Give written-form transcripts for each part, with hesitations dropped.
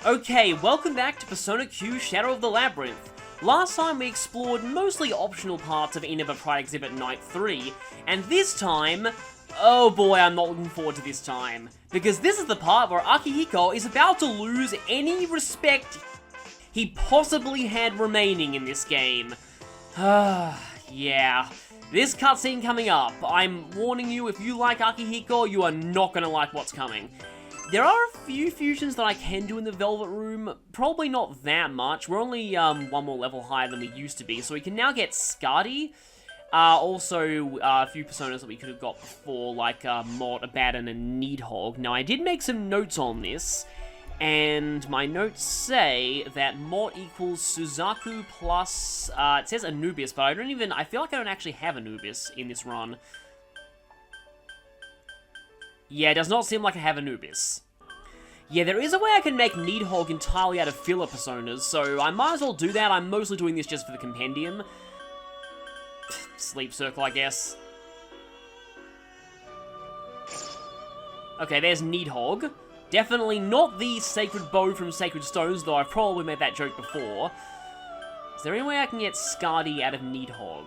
Okay, welcome back to Persona Q Shadow of the Labyrinth. Last time we explored mostly optional parts of Inaba Pride Exhibit Night 3, and this time, oh boy, I'm not looking forward to this time. Because this is the part where Akihiko is about to lose any respect he possibly had remaining in this game. Yeah. This cutscene coming up, I'm warning you, if you like Akihiko, you are not gonna like what's coming. There are a few fusions that I can do in the Velvet Room, probably not that much. We're only one more level higher than we used to be, so we can now get Skadi. Also, a few personas that we could have got before, like Mott, Abaddon, and Needhog. Now, I did make some notes on this, and my notes say that Mott equals Suzaku plus, it says Anubis, but I feel like I don't actually have Anubis in this run. Yeah, it does not seem like I have Anubis. Yeah, there is a way I can make Needhog entirely out of filler personas, so I might as well do that. I'm mostly doing this just for the compendium. Sleep Circle, I guess. Okay, there's Needhog. Definitely not the Sacred Bow from Sacred Stones, though I've probably made that joke before. Is there any way I can get Skadi out of Needhog?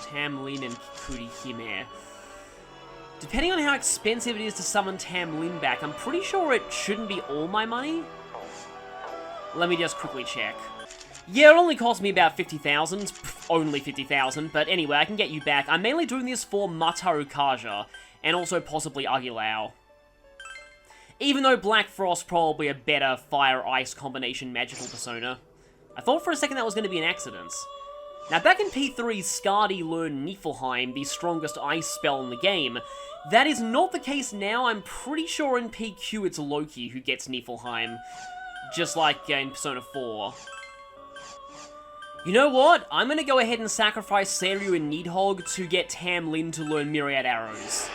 Tamlin and Kikuri Hime. Depending on how expensive it is to summon Tamlin back, I'm pretty sure it shouldn't be all my money. Let me just quickly check. Yeah, it only cost me about 50,000. Only 50,000, but anyway, I can get you back. I'm mainly doing this for Mataru Kaja, and also possibly Agilao. Even though Black Frost probably a better fire-ice combination magical persona. I thought for a second that was going to be an accident. Now, back in P3, Skadi learned Niflheim, the strongest ice spell in the game. That is not the case now. I'm pretty sure in PQ it's Loki who gets Niflheim, just like in Persona 4. You know what? I'm going to go ahead and sacrifice Seiryu and Needhog to get Tamlin to learn Myriad Arrows.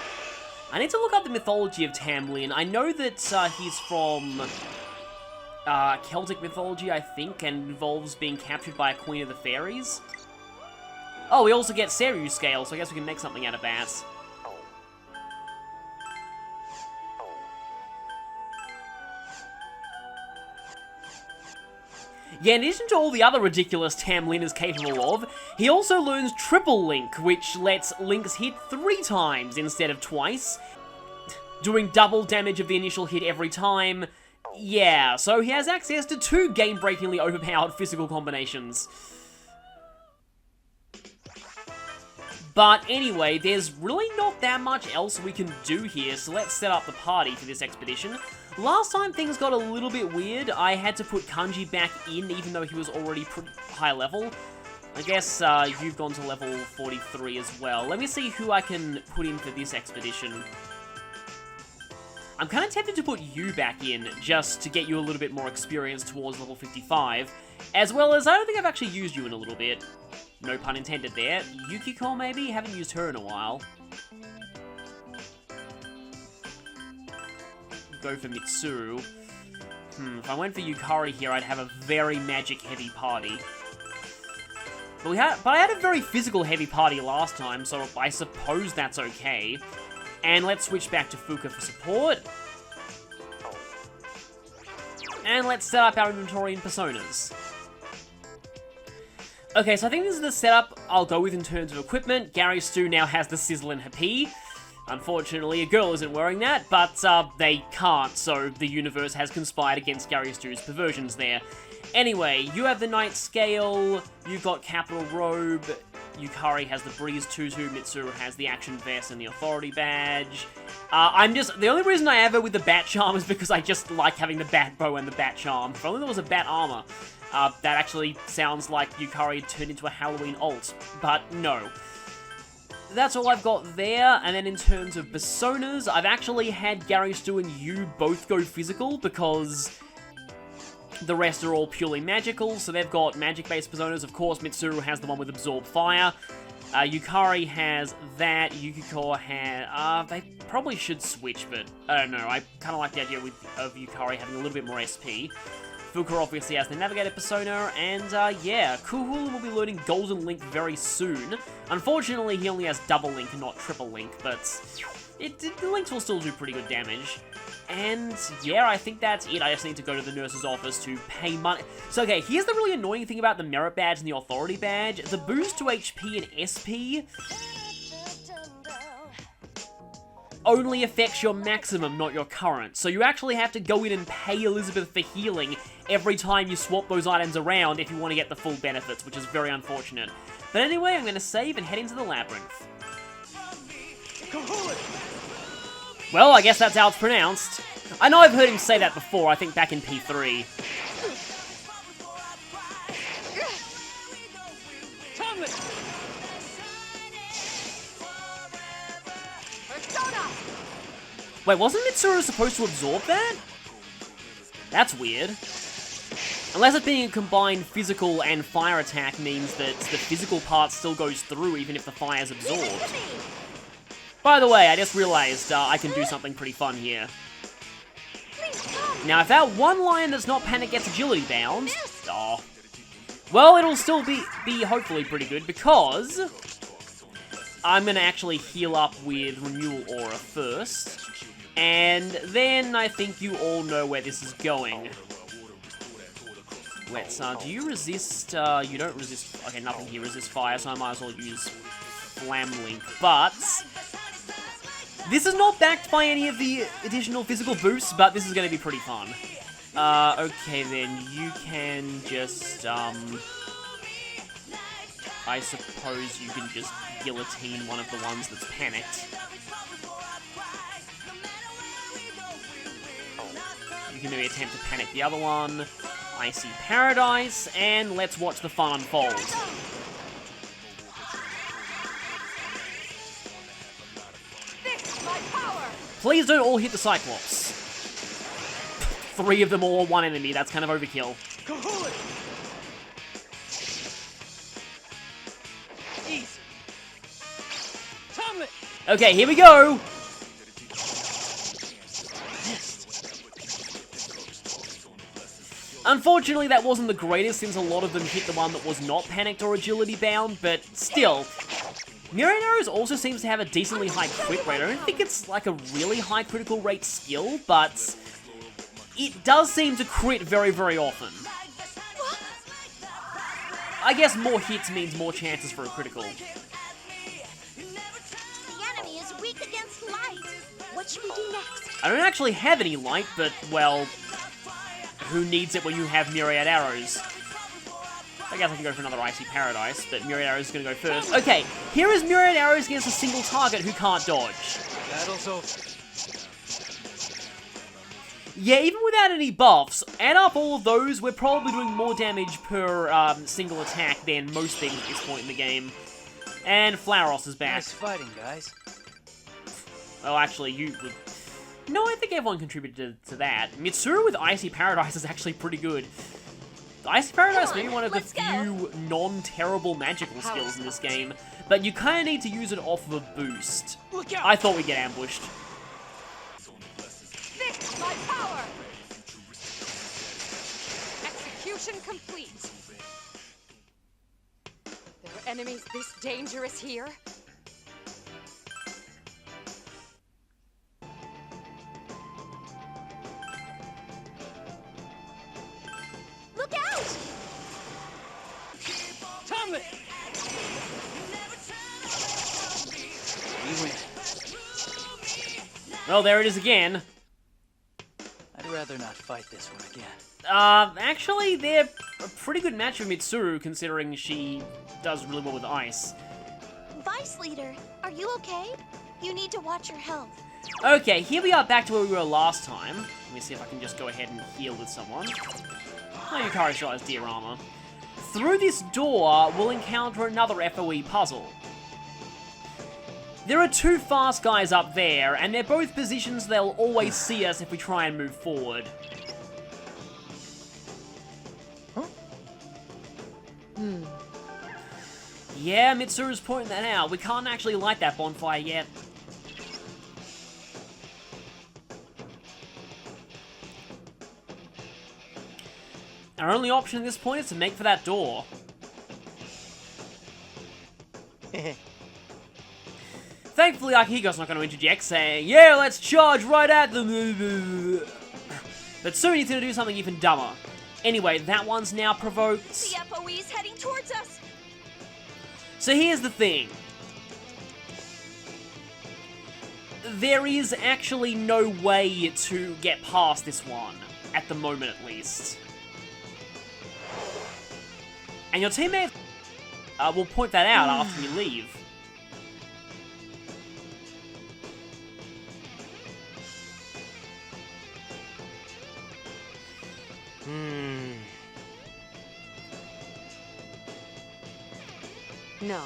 I need to look up the mythology of Tamlin. I know that he's from Celtic mythology, I think, and involves being captured by a Queen of the Fairies. Oh, we also get Seiryu Scale, so I guess we can make something out of that. Yeah, in addition to all the other ridiculous Tamlin is capable of, he also learns Triple Link, which lets Links hit 3 times instead of twice, doing double damage of the initial hit every time. Yeah, so he has access to 2 game-breakingly overpowered physical combinations. But anyway, there's really not that much else we can do here, so let's set up the party for this expedition. Last time things got a little bit weird. I had to put Kanji back in, even though he was already pretty high level. I guess you've gone to level 43 as well. Let me see who I can put in for this expedition. I'm kind of tempted to put you back in, just to get you a little bit more experience towards level 55, as well as I don't think I've actually used you in a little bit. No pun intended there. Yukiko, maybe? Haven't used her in a while. Go for Mitsuru. If I went for Yukari here, I'd have a very magic-heavy party. But I had a very physical-heavy party last time, so I suppose that's okay. And let's switch back to Fuka for support. And let's set up our inventory and personas. Okay, so I think this is the setup I'll go with in terms of equipment. Gary Stu now has the Sizzle in her pee. Unfortunately, a girl isn't wearing that, but they can't, so the universe has conspired against Gary Stu's perversions there. Anyway, you have the Night Scale, you've got Capital Robe, Yukari has the Breeze Tutu, Mitsuru has the Action Vest and the Authority Badge. The only reason I have her with the Bat Charm is because I just like having the Bat Bow and the Bat Charm. If only there was a Bat Armor. That actually sounds like Yukari turned into a Halloween alt, but no. That's all I've got there, and then in terms of personas, I've actually had Gary Stu and you both go physical, because the rest are all purely magical, so they've got magic-based personas. Of course, Mitsuru has the one with Absorb Fire. Yukari has that, Yukiko has... they probably should switch, but I don't know. I kind of like the idea of Yukari having a little bit more SP. Fuka obviously has the Navigator persona, and yeah, Kuhul will be learning Golden Link very soon. Unfortunately, he only has Double Link and not Triple Link, but The links will still do pretty good damage. And yeah, I think that's it. I just need to go to the nurse's office to pay money. So okay, here's the really annoying thing about the merit badge and the authority badge. The boost to HP and SP only affects your maximum, not your current. So you actually have to go in and pay Elizabeth for healing every time you swap those items around if you want to get the full benefits, which is very unfortunate. But anyway, I'm going to save and head into the labyrinth. Well, I guess that's how it's pronounced. I know I've heard him say that before, I think back in P3. Wait, wasn't Mitsuru supposed to absorb that? That's weird. Unless it being a combined physical and fire attack means that the physical part still goes through even if the fire is absorbed. By the way, I just realized I can do something pretty fun here. Now, if that one lion that's not panic gets agility bound... Oh. Well, it'll still be hopefully pretty good because... I'm going to actually heal up with Renewal Aura first. And then I think you all know where this is going. Let's, do you resist, you don't resist, okay, nothing here resists fire, so I might as well use Flam Link, but this is not backed by any of the additional physical boosts, but this is going to be pretty fun. Okay then, you can just, I suppose you can just guillotine one of the ones that's panicked. You can maybe attempt to panic the other one. Icy Paradise, and let's watch the fun unfold. Please don't all hit the Cyclops. 3 of them all on one enemy, that's kind of overkill. Okay, here we go! Unfortunately, that wasn't the greatest, since a lot of them hit the one that was not panicked or agility bound, but still. Myriad Arrows also seems to have a decently high crit rate. I don't think it's like a really high critical rate skill, but it does seem to crit very, very often. I guess more hits means more chances for a critical. The enemy is weak against light. What should we do next? I don't actually have any light, but, well... who needs it when you have Myriad Arrows? I guess I can go for another Icy Paradise, but Myriad Arrows is going to go first. Okay, here is Myriad Arrows against a single target who can't dodge. Battle's over. Yeah, even without any buffs, add up all of those, we're probably doing more damage per single attack than most things at this point in the game. And Flauros is back. Nice fighting, guys. Oh, actually, you would... No, I think everyone contributed to that. Mitsuru with Icy Paradise is actually pretty good. Icy Paradise may be one of the few non-terrible magical skills in this game, but you kind of need to use it off of a boost. Look out! I thought we'd get ambushed. Fix my power! Execution complete. There are enemies this dangerous here? Look out! Tomlin! We win. Well, there it is again. I'd rather not fight this one again. Actually, they're a pretty good match for Mitsuru, considering she does really well with ice. Vice Leader, are you okay? You need to watch your health. Okay, here we are back to where we were last time. Let me see if I can just go ahead and heal with someone. Oh, Yukari Shot has diorama. Through this door, we'll encounter another FOE puzzle. There are 2 fast guys up there, and they're both positions they'll always see us if we try and move forward. Huh? Yeah, Mitsuru's pointing that out. We can't actually light that bonfire yet. Our only option at this point is to make for that door. Thankfully, Akihiko's not going to interject, saying, yeah, let's charge right at them. But soon he's going to do something even dumber. Anyway, that one's now provoked. The FOE's heading towards us. So here's the thing. There is actually no way to get past this one, at the moment at least. And your teammate will point that out after you leave. No.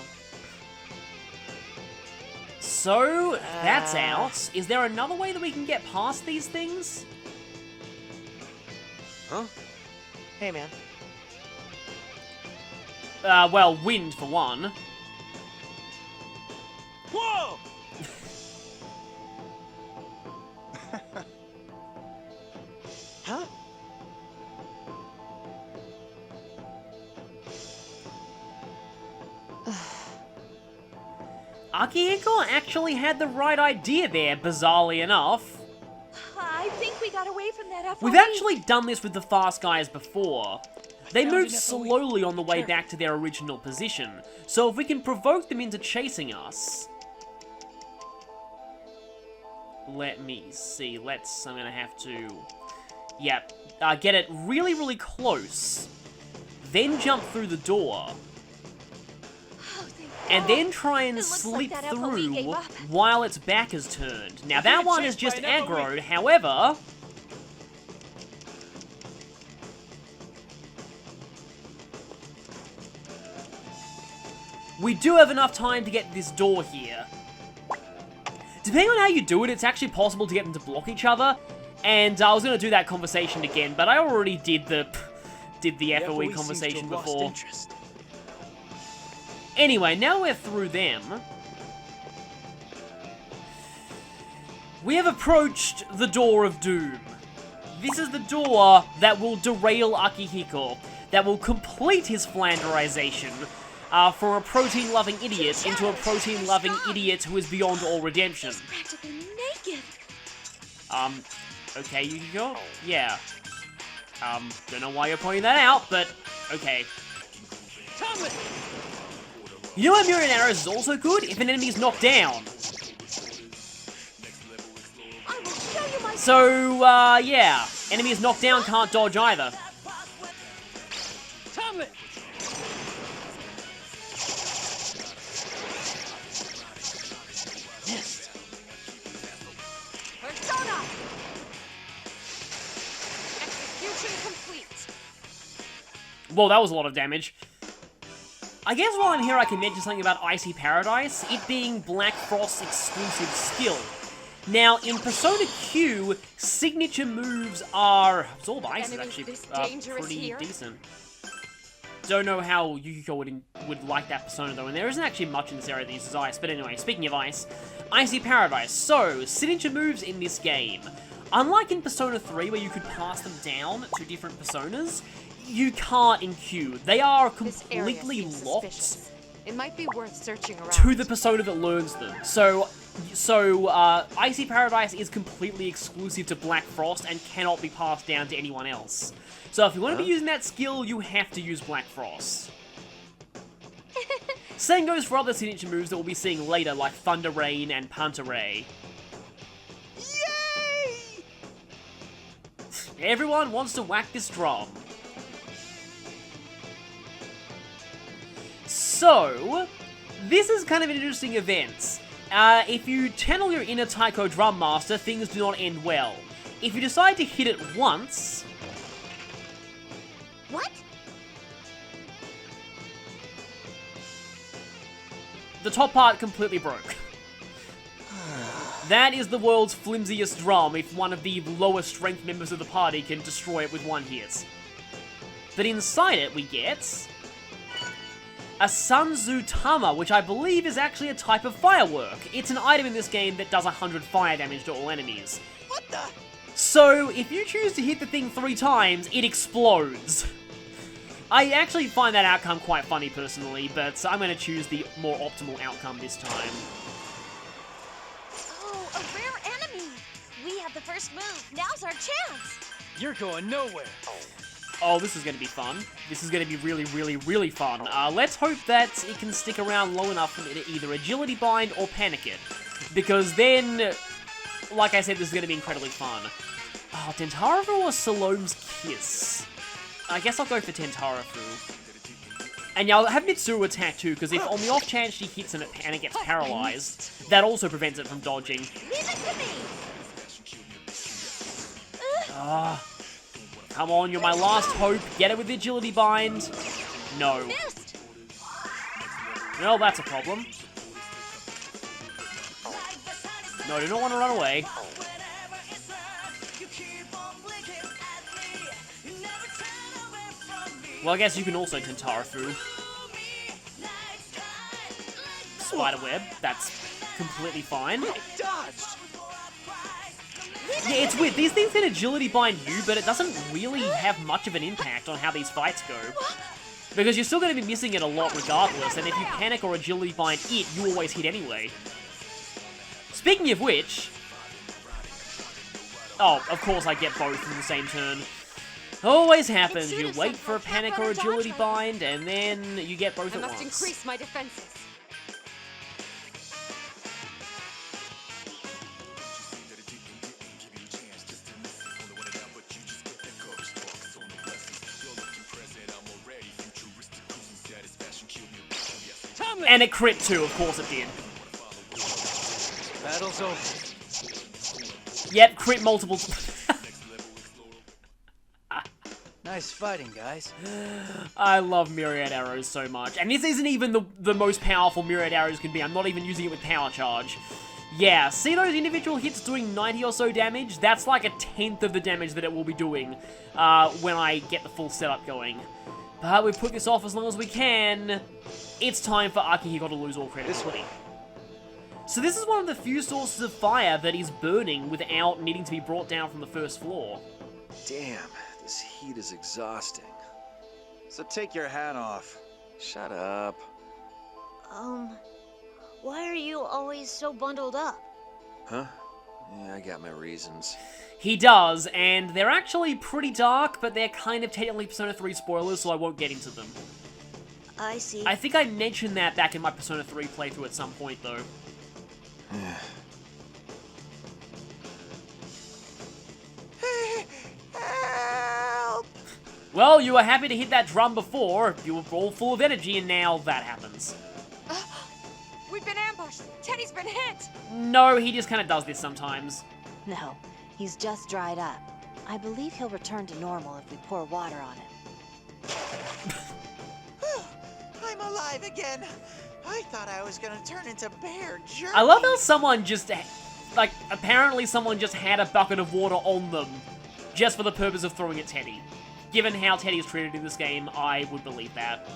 So, that's out. Is there another way that we can get past these things? Huh? Hey, man. Well, wind for one. Whoa! Huh? Akihiko actually had the right idea there, bizarrely enough. I think we got away from that FOE. We've actually done this with the fast guys before. They found moved an FOE. slowly on the way Sure. back to their original position, so if we can provoke them into chasing us... Let me see, I'm gonna have to... Yeah, get it really, really close, then jump through the door, Oh, thank and God. then try and It looks slip like that FOE gave through up. while its back is turned. Now that being one is chased just by an FOE. aggroed, however... We do have enough time to get this door here. Depending on how you do it, it's actually possible to get them to block each other. And I was going to do that conversation again, but I already did the FOE seems to conversation have lost before. interest. Anyway, now we're through them. We have approached the Door of Doom. This is the door that will derail Akihiko, that will complete his flanderization from a protein-loving idiot into a protein-loving idiot who is beyond all redemption. He's practically naked. Okay, Yukiko? Yeah. Don't know why you're pointing that out, but okay. You know what Myriad Arrows is also good? If an enemy is knocked down. I will show you my So, yeah. Enemy is knocked down, can't dodge either. Tomlin! Missed. Persona! Execution complete. Whoa, that was a lot of damage. I guess while I'm here I can mention something about Icy Paradise, it being Black Frost's exclusive skill. Now, in Persona Q, signature moves are... Absorb Ice is Enemies actually this dangerous pretty here? decent. Don't know how Yukiko would like that Persona though, and there isn't actually much in this area that uses Ice. But anyway, speaking of Ice, Icy Paradise. So, signature moves in this game. Unlike in Persona 3, where you could pass them down to different Personas, you can't in Q. They are This area completely seems locked suspicious. It might be worth searching around. to the Persona that learns them. So Icy Paradise is completely exclusive to Black Frost and cannot be passed down to anyone else. So if you want to be using that skill, you have to use Black Frost. Same goes for other signature moves that we'll be seeing later, like Thunder Rain and Panta Ray. Yay! Everyone wants to whack this drum. So, this is kind of an interesting event. If you channel your inner Taiko Drum Master, things do not end well. If you decide to hit it once, What? the top part completely broke. That is the world's flimsiest drum if one of the lower strength members of the party can destroy it with one hit. But inside it we get a Sanzu Tama, which I believe is actually a type of firework. It's an item in this game that does 100 fire damage to all enemies. What the? So, if you choose to hit the thing 3 times, it explodes. I actually find that outcome quite funny personally, but I'm going to choose the more optimal outcome this time. first move. Now's our chance. You're going nowhere. Oh, this is going to be fun. This is going to be really, really, really fun. Let's hope that it can stick around long enough for me to either Agility Bind or Panic It. Because then, like I said, this is going to be incredibly fun. Oh, Tentarafu or Salome's Kiss? I guess I'll go for Tentarafu. And yeah, I'll have Mitsuru attack too, because if on the off chance she hits and it gets paralyzed, that also prevents it from dodging. Leave it to me. Come on, you're my last hope. Get it with the Agility Bind. No. Missed. Well, that's a problem. No, I do not want to run away. Well, I guess you can also Tentarafu. Spiderweb, that's completely fine. Dodged. Yeah, it's weird. These things can Agility Bind you, but it doesn't really have much of an impact on how these fights go. Because you're still going to be missing it a lot regardless, and if you Panic or Agility Bind it, you always hit anyway. Speaking of which... Oh, of course I get both in the same turn. Always happens. You wait for a Panic or Agility Bind, and then you get both I at must once. increase my defenses. And it crit too, of course it did. Battle's over. Yep, crit multiple... Nice fighting, guys. I love Myriad Arrows so much. And this isn't even the most powerful Myriad Arrows can be. I'm not even using it with Power Charge. Yeah, see those individual hits doing 90 or so damage? That's like a tenth of the damage that it will be doing when I get the full setup going. But we've put this off as long as we can. It's time for Akihiko to lose all credibility. So this is one of the few sources of fire that is burning without needing to be brought down from the first floor. Damn, this heat is exhausting. So take your hat off. Shut up. Why are you always so bundled up? Huh? Yeah, I got my reasons. He does, and they're actually pretty dark, but they're kind of technically Persona 3 spoilers, so I won't get into them. I see. I think I mentioned that back in my Persona 3 playthrough at some point, though. Help! Well, you were happy to hit that drum before. You were all full of energy, and now that happens. We've been ambushed. Teddy's been hit. No, he just kind of does this sometimes. No, he's just dried up. I believe he'll return to normal if we pour water on him. I'm alive again. I thought I was gonna turn into bear jerky. I love how someone just, like, apparently someone just had a bucket of water on them just for the purpose of throwing at Teddy. Given how Teddy is treated in this game, I would believe that.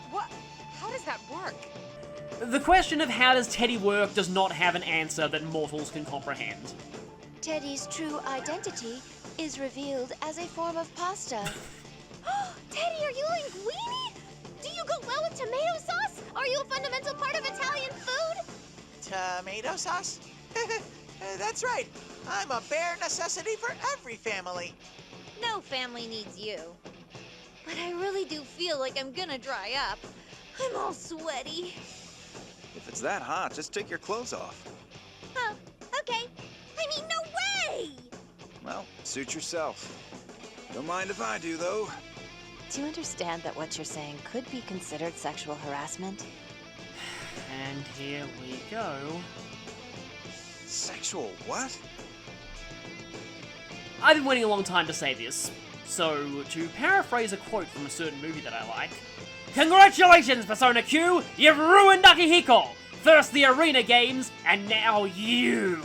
What? How does that work? The question of how does Teddy work does not have an answer that mortals can comprehend. Teddy's true identity is revealed as a form of pasta. Teddy, are you linguine? Do you go well with tomato sauce? Are you a fundamental part of Italian food? Tomato sauce? That's right. I'm a bare necessity for every family. No family needs you. But I really do feel like I'm gonna dry up. I'm all sweaty. If it's that hot, just take your clothes off. Oh, okay. I mean, no way! Well, suit yourself. Don't mind if I do, though. Do you understand that what you're saying could be considered sexual harassment? And here we go. Sexual what? I've been waiting a long time to say this. So, to paraphrase a quote from a certain movie that I like, congratulations, Persona Q! You've ruined Akihiko! First the arena games, and now you!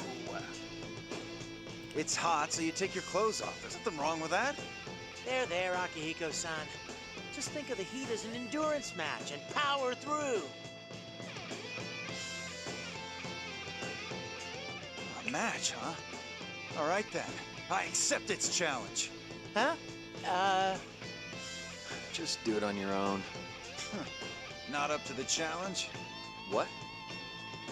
It's hot, so you take your clothes off. There's nothing wrong with that. There, Akihiko-san. Just think of the heat as an endurance match and power through. A match, huh? All right, then. I accept its challenge. Huh? Just do it on your own. Not up to the challenge? What?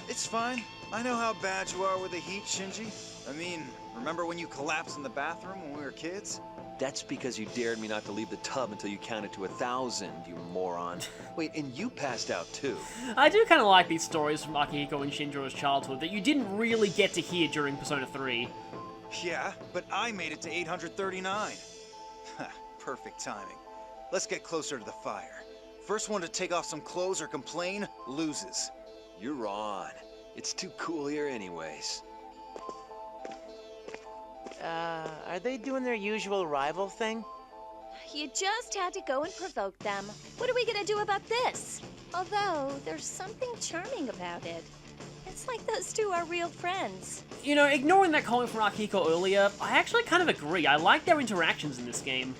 It's fine. I know how bad you are with the heat, Shinji. I mean, Remember when you collapsed in the bathroom when we were kids? That's because you dared me not to leave the tub until you counted to 1,000, you moron. Wait, and you passed out too. I do kind of like these stories from Akihiko and Shinjiro's childhood that you didn't really get to hear during Persona 3. Yeah, but I made it to 839. Perfect timing. Let's get closer to the fire. First one to take off some clothes or complain loses. You're on. It's too cool here anyways. Are they doing their usual rival thing? You just had to go and provoke them. What are we gonna do about this? Although, there's something charming about it. It's like those two are real friends. You know, ignoring that comment from Akihiko earlier, I actually kind of agree. I like their interactions in this game.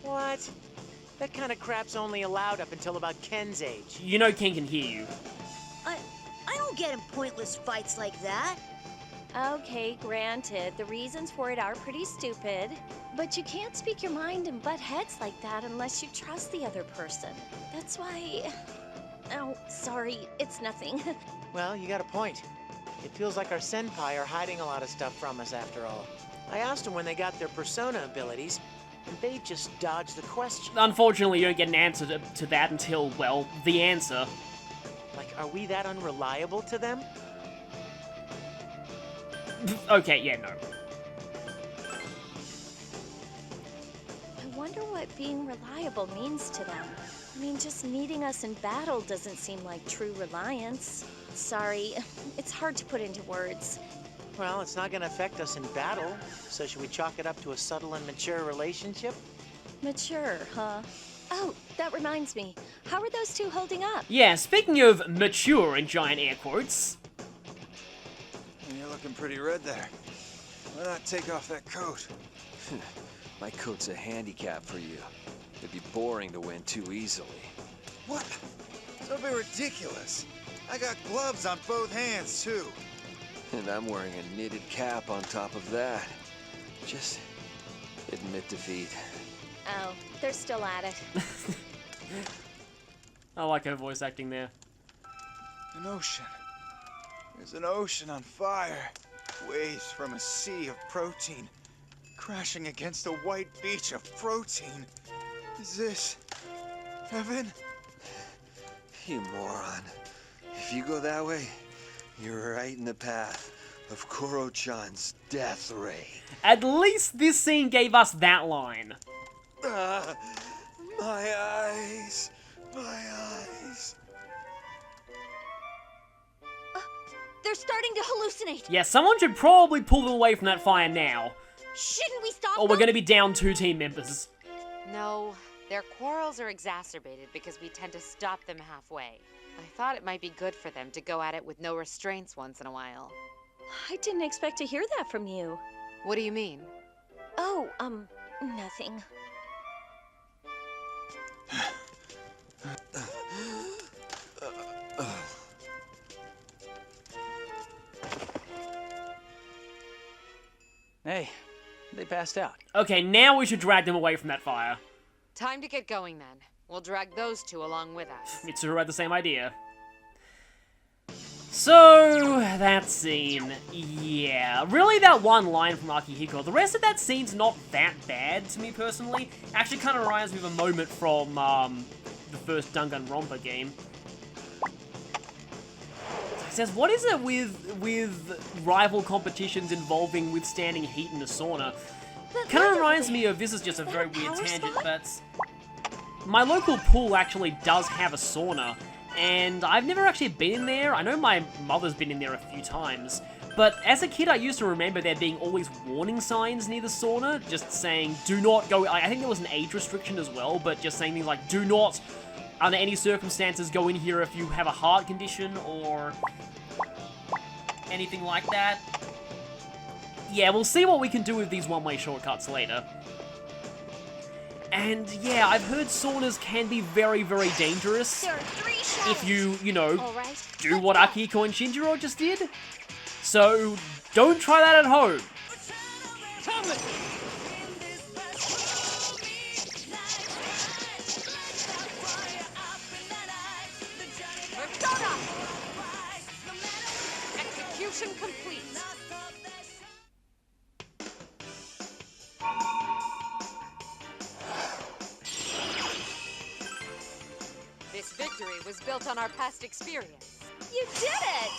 What? That kind of crap's only allowed up until about Ken's age. You know Ken can hear you. I don't get in pointless fights like that. Okay, granted, the reasons for it are pretty stupid. But you can't speak your mind and butt heads like that unless you trust the other person. That's why... Oh, sorry, it's nothing. Well, you got a point. It feels like our senpai are hiding a lot of stuff from us after all. I asked them when they got their persona abilities, and they just dodged the question. Unfortunately, you don't get an answer to that until, well, the answer. Like, are we that unreliable to them? Okay, yeah, no. I wonder what being reliable means to them. I mean, just needing us in battle doesn't seem like true reliance. Sorry, it's hard to put into words. Well, it's not gonna affect us in battle, so should we chalk it up to a subtle and mature relationship? Mature, huh? Oh, that reminds me. How are those two holding up? Yeah, speaking of mature in giant air quotes. You're looking pretty red there. Why not take off that coat? My coat's a handicap for you. It'd be boring to win too easily. What? Don't be ridiculous. I got gloves on both hands, too. And I'm wearing a knitted cap on top of that. Just admit defeat. Oh, they're still at it. I like her voice acting there. An ocean. There's an ocean on fire. Waves from a sea of protein. Crashing against a white beach of protein. Is this heaven? You moron. If you go that way, you're right in the path of Koro-chan's death ray. At least this scene gave us that line. My eyes. My eyes. They're starting to hallucinate. Yeah, someone should probably pull them away from that fire now. Shouldn't we stop Or we're them? gonna be down 2 team members. No, their quarrels are exacerbated because we tend to stop them halfway. I thought it might be good for them to go at it with no restraints once in a while. I didn't expect to hear that from you. What do you mean? Oh, nothing. Hey, they passed out. Okay, now we should drag them away from that fire. Time to get going then. We'll drag those two along with us. Mitsuru had the same idea. So, that scene. Yeah, really that one line from Akihiko. The rest of that scene's not that bad to me personally. Actually kind of reminds me of a moment from the first Danganronpa game. It says, what is it with rival competitions involving withstanding heat in a sauna? Kind of reminds me of, this is just a very weird tangent, but my local pool actually does have a sauna, and I've never actually been in there. I know my mother's been in there a few times, but as a kid I used to remember there being always warning signs near the sauna, just saying, do not go. I think there was an age restriction as well, but just saying things like, do not, under any circumstances, go in here if you have a heart condition or anything like that. Yeah, we'll see what we can do with these one-way shortcuts later. And yeah, I've heard saunas can be very, very dangerous There are 3 shots. if you know, All right, do let's what go. Akihiko and Shinjiro just did. So, don't try that at home. Persona! Execution complete. was built on our past experience. You did it!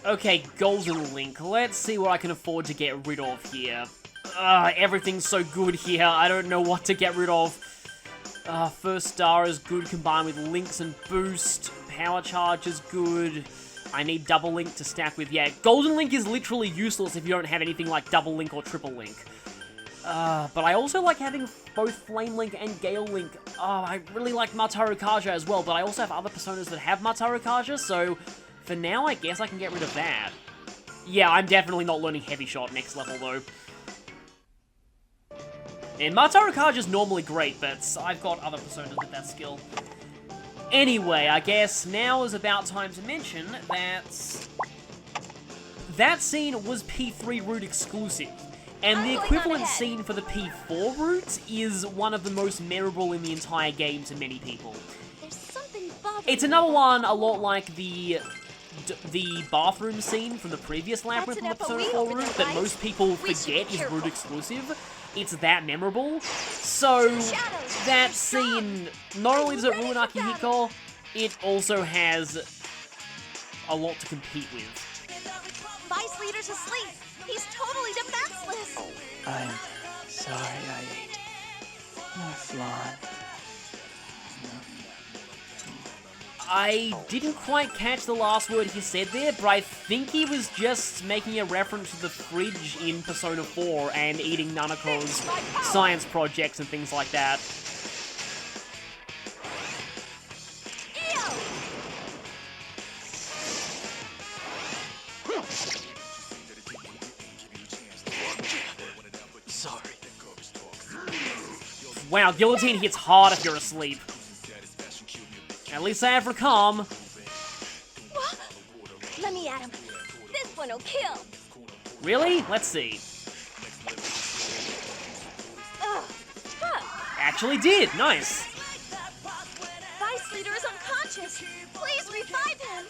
Okay, Golden Link. Let's see what I can afford to get rid of here. Everything's so good here. I don't know what to get rid of. First Star is good combined with Links and Boost. Power Charge is good. I need Double Link to stack with. Yeah, Golden Link is literally useless if you don't have anything like Double Link or Triple Link. But I also like having both Flame Link and Gale Link. I really like Mataru Kaja as well, but I also have other personas that have Mataru Kaja, so for now, I guess I can get rid of that. Yeah, I'm definitely not learning Heavy Shot next level, though. And Mataru Kaja's normally great, but I've got other personas with that skill. Anyway, I guess now is about time to mention that that scene was P3 route exclusive. And the equivalent scene for the P4 route is one of the most memorable in the entire game to many people. There's something bothering It's another one a lot like the bathroom scene from the previous Labyrinth on the Persona 4 route that most people forget is route exclusive. It's that memorable. So, that scene, not only does it ruin Akihiko, it also has a lot to compete with. Vice Leader's asleep. He's totally defenseless. I'm sorry I ate your flan. I didn't quite catch the last word he said there, but I think he was just making a reference to the fridge in Persona 4 and eating Nanako's science projects and things like that. Sorry. Wow, Guillotine hits hard if you're asleep. At least I have her calm. Let me at him. This one'll kill. Really? Let's see. Actually did. Nice. Vice Leader is unconscious. Please revive him.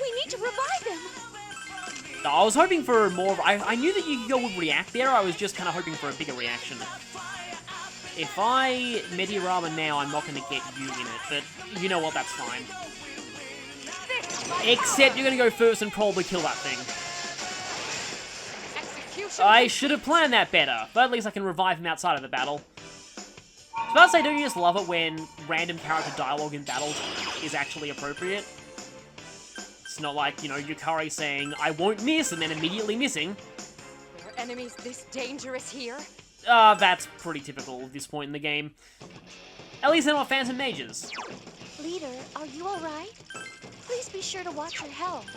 We need to revive him. I was hoping for more. I knew that Akihiko would react there. I was just kind of hoping for a bigger reaction. If I Meteorama now, I'm not going to get you in it, but you know what, that's fine. Except you're going to go first and probably kill that thing. Execution. I should have planned that better, but at least I can revive him outside of the battle. I was about to say, don't you just love it when random character dialogue in battle is actually appropriate? It's not like, you know, Yukari saying, I won't miss, and then immediately missing. There are enemies this dangerous here? That's pretty typical at this point in the game. At least they're not Phantom Mages. Leader, are you alright? Please be sure to watch your health.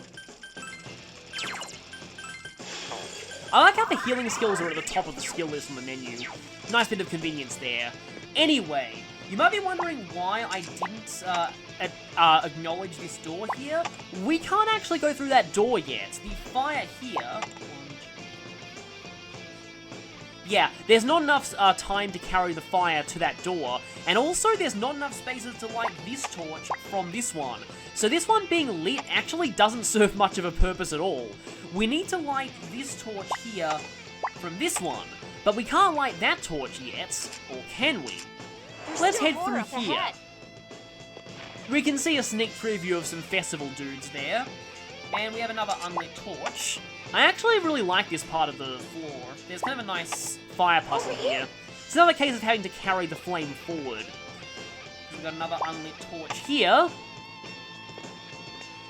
I like how the healing skills are at the top of the skill list on the menu. Nice bit of convenience there. Anyway, you might be wondering why I didn't acknowledge this door here. We can't actually go through that door yet. The fire here... Yeah, there's not enough time to carry the fire to that door, and also there's not enough spaces to light this torch from this one. So this one being lit actually doesn't serve much of a purpose at all. We need to light this torch here from this one, but we can't light that torch yet, or can we? Let's head through here. We can see a sneak preview of some festival dudes there, and we have another unlit torch. I actually really like this part of the floor. There's kind of a nice fire puzzle here. It's another case of having to carry the flame forward. We've got another unlit torch here.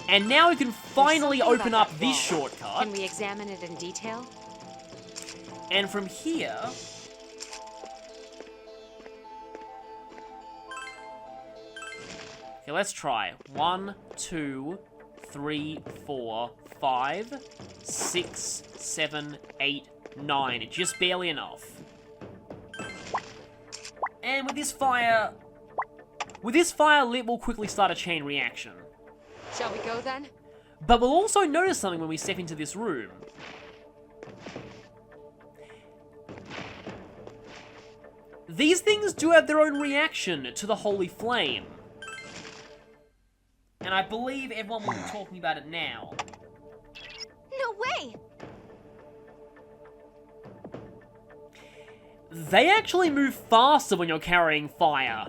And now we can finally open up this shortcut. Can we examine it in detail? And from here... Okay, let's try. 1, 2, 3, 4, 5, 6, 7, 8, 9. Just barely enough. And with this fire lit, we'll quickly start a chain reaction. Shall we go then? But we'll also notice something when we step into this room. These things do have their own reaction to the holy flame. And I believe everyone will be talking about it now. No way! They actually move faster when you're carrying fire.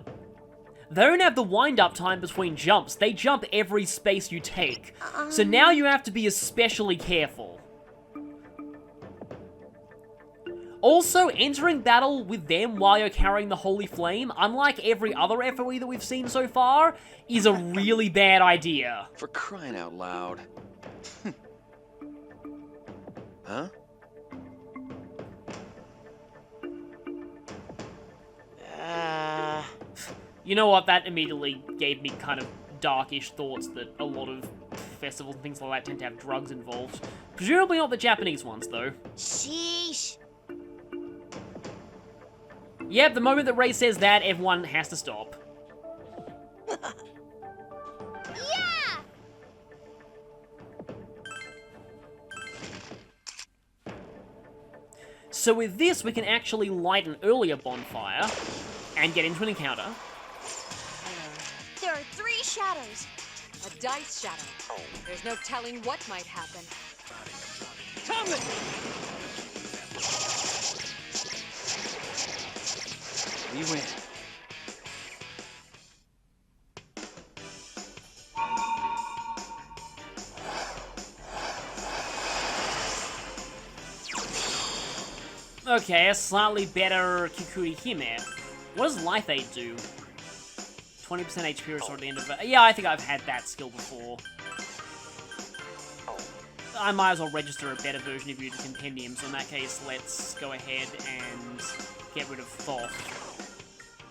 They don't have the wind-up time between jumps. They jump every space you take. So now you have to be especially careful. Also, entering battle with them while you're carrying the Holy Flame, unlike every other FOE that we've seen so far, is a really bad idea. For crying out loud. Huh? You know what, that immediately gave me kind of darkish thoughts that a lot of festivals and things like that tend to have drugs involved. Presumably not the Japanese ones, though. Sheesh. Yep, the moment that Ray says that, everyone has to stop. Yeah! So with this, we can actually light an earlier bonfire and get into an encounter. There are 3 shadows. A dice shadow. There's no telling what might happen. We win. Okay, a slightly better Kikuri Hime. What does Life Aid do? 20% HP restore at the end of it. Yeah, I think I've had that skill before. I might as well register a better version of you to Compendium, so in that case, let's go ahead and get rid of Thoth.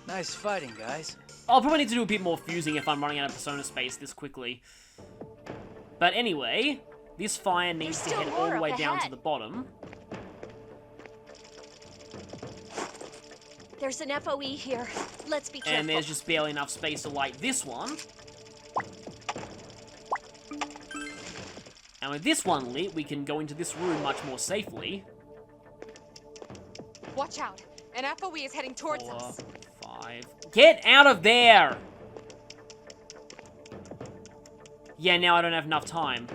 Nice fighting, guys. I'll probably need to do a bit more fusing if I'm running out of Persona space this quickly. But anyway, this fire needs to still head all more the way up down to ahead. the bottom. There's an FOE here. Let's be careful. And there's just barely enough space to light this one. And with this one lit, we can go into this room much more safely. Watch out. An FOE is heading towards 4, us. 5. Get out of there! Yeah, now I don't have enough time.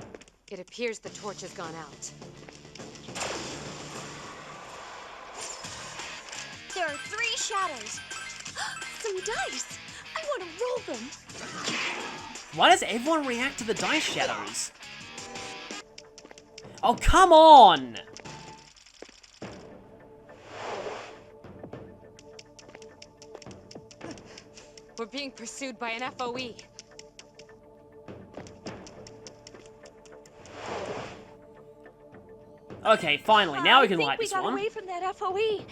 It appears the torch has gone out. There are 3 shadows. Some dice. I want to roll them. Why does everyone react to the dice shadows? Oh, come on! We're being pursued by an FOE. Okay, finally, now we can light this I think we got one. away from that FOE.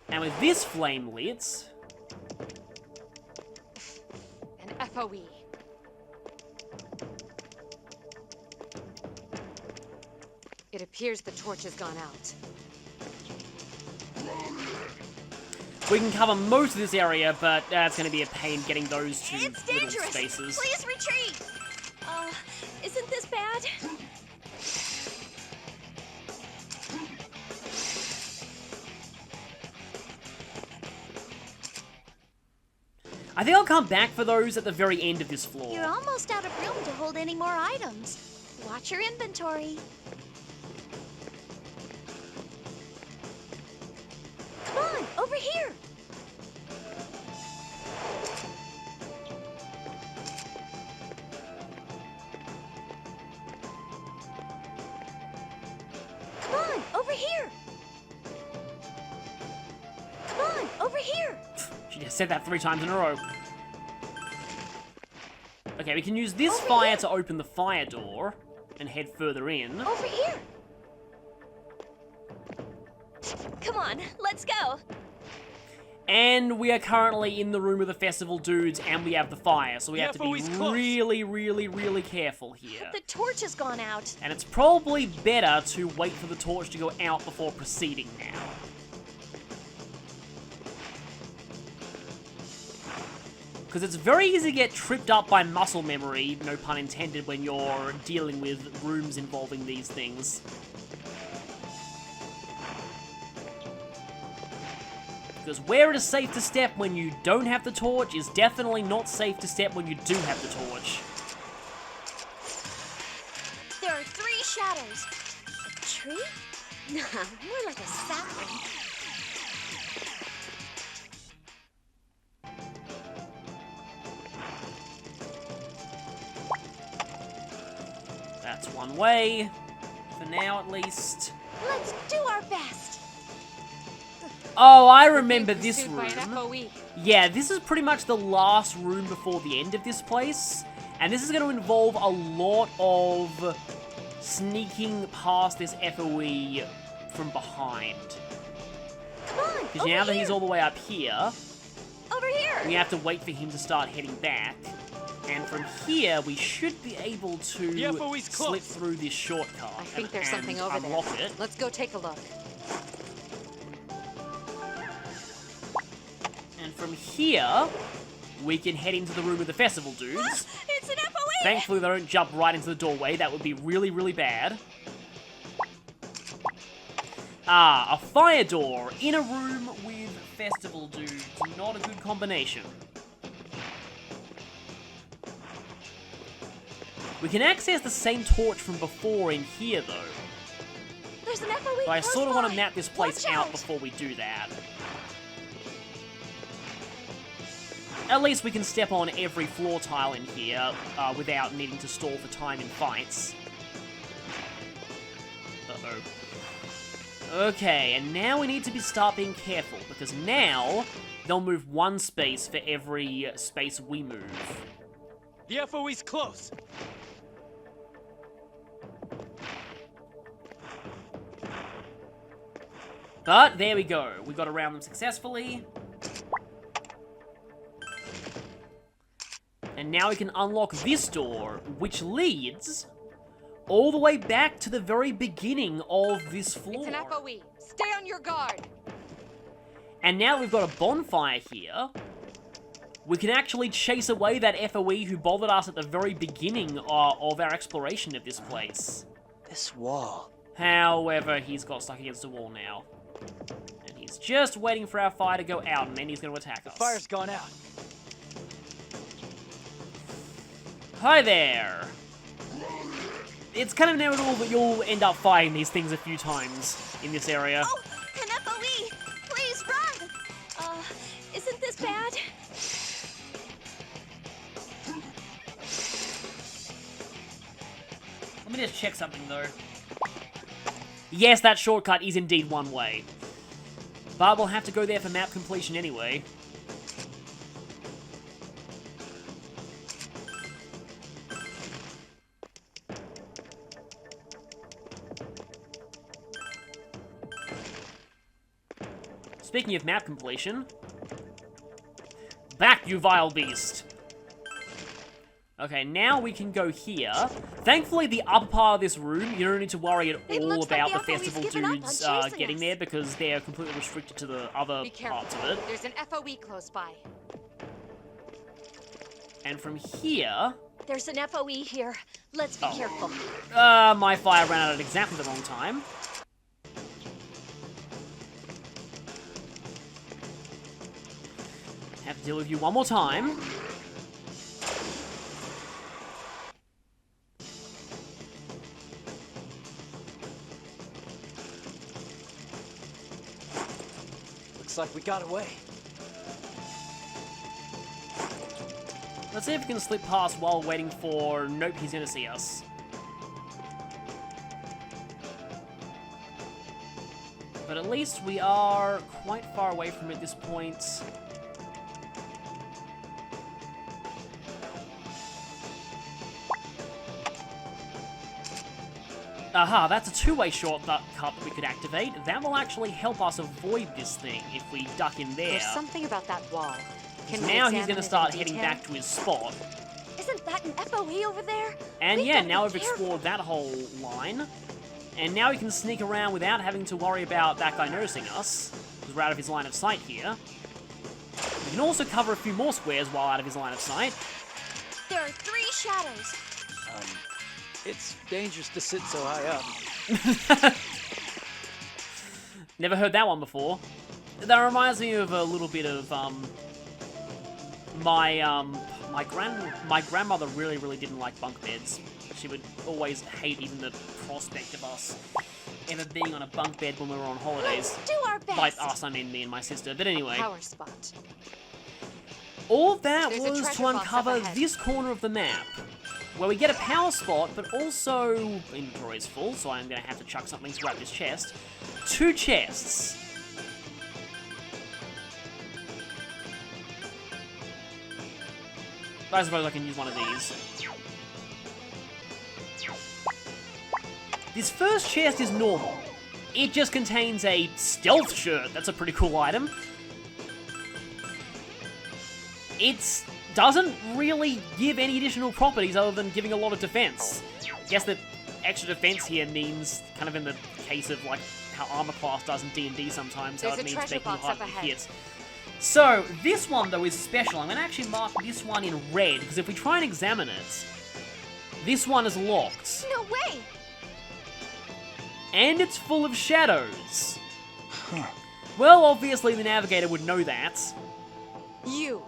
And with this flame lit, An FOE. It appears the torch has gone out. we can cover most of this area, but it's going to be a pain getting those two It's little dangerous. spaces. Please retreat. Isn't this bad? I think I'll come back for those at the very end of this floor. You're almost out of room to hold any more items. Watch your inventory. Come on, over here. Come on, over here. Come on, over here. She just said that 3 times in a row. Okay, we can use this Over fire here. to open the fire door and head further in. Over here. Come on, let's go. And we are currently in the room with the festival dudes, and we have the fire, so we have to be really, really, really careful here. The torch has gone out. And it's probably better to wait for the torch to go out before proceeding now. Because it's very easy to get tripped up by muscle memory, no pun intended, when you're dealing with rooms involving these things. Because where it is safe to step when you don't have the torch is definitely not safe to step when you do have the torch. There are 3 shadows. A tree? Nah, more like a sapling. one way. For now, at least. Let's do our best. Oh, I remember Being this pursued by an room. FOE. Yeah, this is pretty much the last room before the end of this place. And this is going to involve a lot of sneaking past this FOE from behind. Come on, Because now that he's all the way up here, over here. we have to wait for him to start heading back. And from here, we should be able to The FOE's close. slip through this shortcut. I think there's and something over unlock there. it. Let's go take a look. And from here, we can head into the room with the festival dudes. It's an FOE. Thankfully, they don't jump right into the doorway. That would be really, really bad. Ah, a fire door in a room with festival dudes. Not a good combination. We can access the same torch from before in here, though. There's an FOE. But I close sort of want by. to map this place Watch out before we do that. At least we can step on every floor tile in here without needing to stall for time in fights. Uh-oh. Okay, and now we need to start being careful, because now they'll move one space for every space we move. The FOE's close. But there we go. We got around them successfully. And now we can unlock this door, which leads all the way back to the very beginning of this floor. It's an FOE. Stay on your guard. And now we've got a bonfire here. We can actually chase away that FOE who bothered us at the very beginning of our exploration of this place. This wall. However, he's got stuck against the wall now. And he's just waiting for our fire to go out, and then he's going to attack us. The fire's gone out. Hi there! It's kind of inevitable that you'll end up fighting these things a few times in this area. Oh, an FOE. Please run. Isn't this bad? Let me just check something, though. Yes, that shortcut is indeed one way. But we'll have to go there for map completion anyway. Speaking of map completion... Back, you vile beast! Okay, now we can go here. Thankfully, the upper part of this room, you don't need to worry at It all looks like about the the FOE's festival given up on dudes chasing getting us. there because they're completely restricted to the other Be careful. parts of it. There's an FOE close by. And from here, There's an FOE here. Let's be careful. my fire ran out at exactly the wrong time. Have to deal with you one more time. Looks like we got away. Let's see if we can slip past while waiting for... Nope, he's gonna see us. But at least we are quite far away from it at this point. Aha, that's a two-way shortcut that we could activate. That will actually help us avoid this thing if we duck in there. There's something about that wall. Can we Now he's examine going to it start in heading detail? back to his spot. Isn't that an FOE over there? And We've yeah, gotta now be we've careful. explored that whole line. And now we can sneak around without having to worry about that guy noticing us, because we're out of his line of sight here. We can also cover a few more squares while out of his line of sight. There are 3 shadows. It's dangerous to sit so high up. Never heard that one before. That reminds me of a little bit of, my grandmother really didn't like bunk beds. She would always hate even the prospect of us ever being on a bunk bed when we were on holidays. Let's do our best. By us, I mean me and my sister. But anyway, Power spot. all of that There's a was treasure to box up uncover ahead. this corner of the map. where we get a power spot, but also inventory is full, so I'm going to have to chuck something to grab this chest. 2 chests. I suppose I can use one of these. This first chest is normal. It just contains a stealth shirt. That's a pretty cool item. It doesn't really give any additional properties other than giving a lot of defense. I guess that extra defense here means, kind of in the case of like how armor class does in D&D sometimes, how it means making you harder to hit. So, this one though is special. I'm going to actually mark this one in red, because if we try and examine it, this one is locked. No way! And it's full of shadows. Well, obviously the Navigator would know that. You.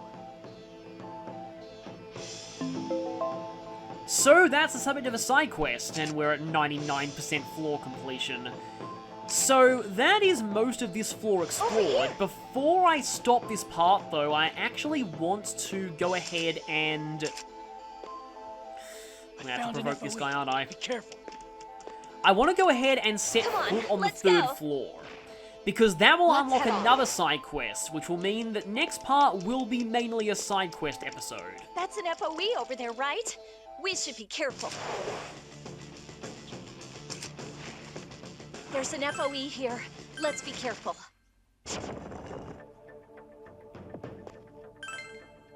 So that's the subject of a side quest, and we're at 99% floor completion. So that is most of this floor explored. Before I stop this part though, I actually want to go ahead and... I'm gonna have to provoke this guy, aren't I? Be careful. I want to go ahead and set foot on the 3rd floor, because that will unlock another side quest, which will mean that next part will be mainly a side quest episode. That's an FOE over there, right? We should be careful. There's an FOE here. Let's be careful.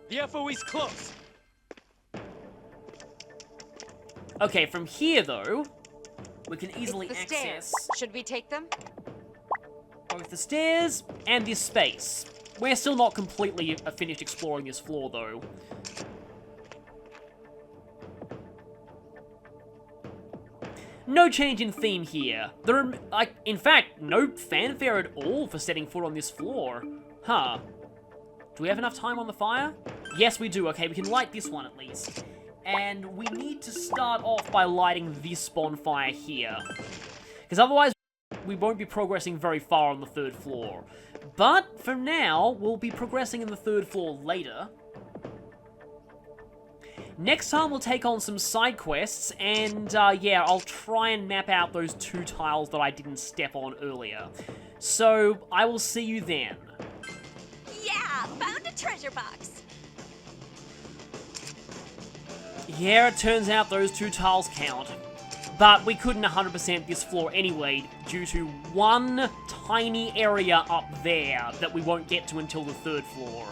The FOE's close. Okay, from here though, we can easily It's the access stairs. Should we take them? both the stairs and this space. We're still not completely finished exploring this floor though. No change in theme here. In fact, no fanfare at all for setting foot on this floor. Huh. Do we have enough time on the fire? Yes, we do. Okay, we can light this one at least. And we need to start off by lighting this bonfire here. Because otherwise, we won't be progressing very far on the 3rd floor. But, for now, we'll be progressing in the 3rd floor later. Next time, we'll take on some side quests, and, yeah, I'll try and map out those 2 tiles that I didn't step on earlier. So, I will see you then. Yeah, found a treasure box. Yeah, it turns out those 2 tiles count. But we couldn't 100% this floor anyway, due to one tiny area up there that we won't get to until the 3rd floor.